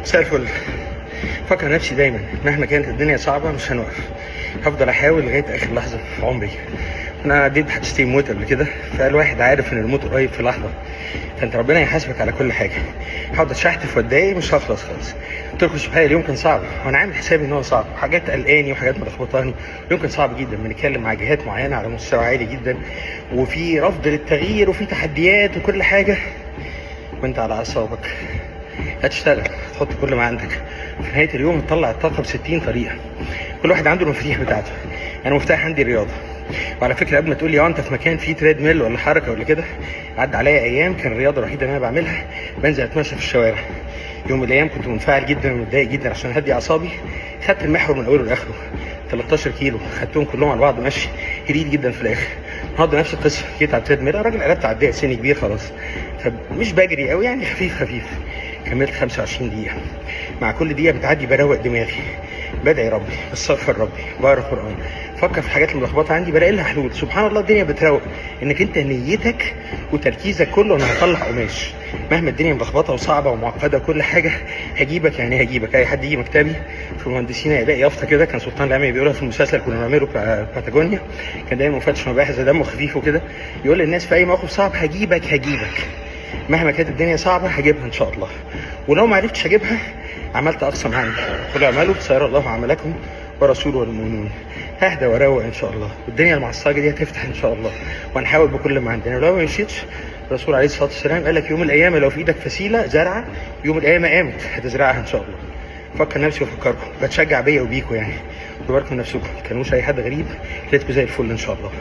مساء الفل. فكر نفسي دايما مهما كانت الدنيا صعبه مش هنوقف، هفضل احاول لغايه اخر لحظه في عمري. انا عديت بحادثتين موت قبل كده، فالواحد عارف ان الموت قريب في لحظه، فانت ربنا يحاسبك على كل حاجه. هقعد اتشحتف واتضايق مش هخلص خالص. قلت لكم سبحان اليوم كان صعب، وانا عامل حسابي ان هو صعب، وحاجات قلقاني وحاجات ملخبطاني. اليوم كان صعب جدا، بنتكلم مع جهات معينه على مستوى عالي جدا، وفي رفض للتغيير وفي تحديات وكل حاجه، وانت على اعصابك هتشتغل، هتحط كل ما عندك. في نهايه اليوم تطلع الطاقه ب60 طريقه، كل واحد عنده المفاتيح بتاعته. انا مفتاح عندي الرياضه. وعلى فكره قبل ما تقول لي انت في مكان فيه تريد ميل ولا حركه ولا كده، عدى عليا ايام كان الرياضه الوحيده اللي انا بعملها بنزل اتمشى في الشوارع. يوم من الايام كنت منفعل جدا ومتضايق جدا، عشان اهدي اعصابي خدت المحور من اوله لاخره 13 كيلو، خدتهم كلهم على بعض ماشي، هديت جدا في الاخر. النهارده نفس القصه، جيت على التريد ميل، الراجل قلبت على الدقيقه، سني كبير خلاص، فمش بجري قوي يعني، خفيف خفيف. كملت 25 دقيقه. مع كل دقيقه بتعدي بروق دماغي، بدعي ربي، بستغفر ربي، بقرا قران، فكر في الحاجات الملخبطه عندي، بلاقي لها حلول. سبحان الله الدنيا بتروق، انك انت نيتك وتركيزك كله انا هطلع قماش. مهما الدنيا ملخبطه وصعبه ومعقده وكل حاجه، هجيبك يعني هجيبك. اي حد يجي مكتبي في المهندسين هيلاقي يافطه كده، كان سلطان العمي بيقولها في المسلسل كنا بنعمله في باتاجونيا، كان دايما مفتش مباحث دمه خفيف وكده، يقول للناس في اي موقف صعب هجيبك هجيبك. مهما كانت الدنيا صعبه هجيبها ان شاء الله، ولو ما عرفتش اجيبها عملت اقصى ما عندي. قل اعملوا فسيرى الله عملكم ورسوله والمؤمنون. ههدى واروق ان شاء الله، والدنيا المعصلجه دي هتفتح ان شاء الله، وهنحاول بكل ما عندنا. ولو ما مشيتش، الرسول عليه الصلاه والسلام قال لك يوم القيامه لو في ايدك فسيله زرعه، يوم القيامه قامت هتزرعها ان شاء الله. فكر نفسي وفكركم، بتشجع بيا وبيكم يعني. وباركوا نفسكم، ما تكلموش اي حد غريب، لقيتكم زي الفل ان شاء الله.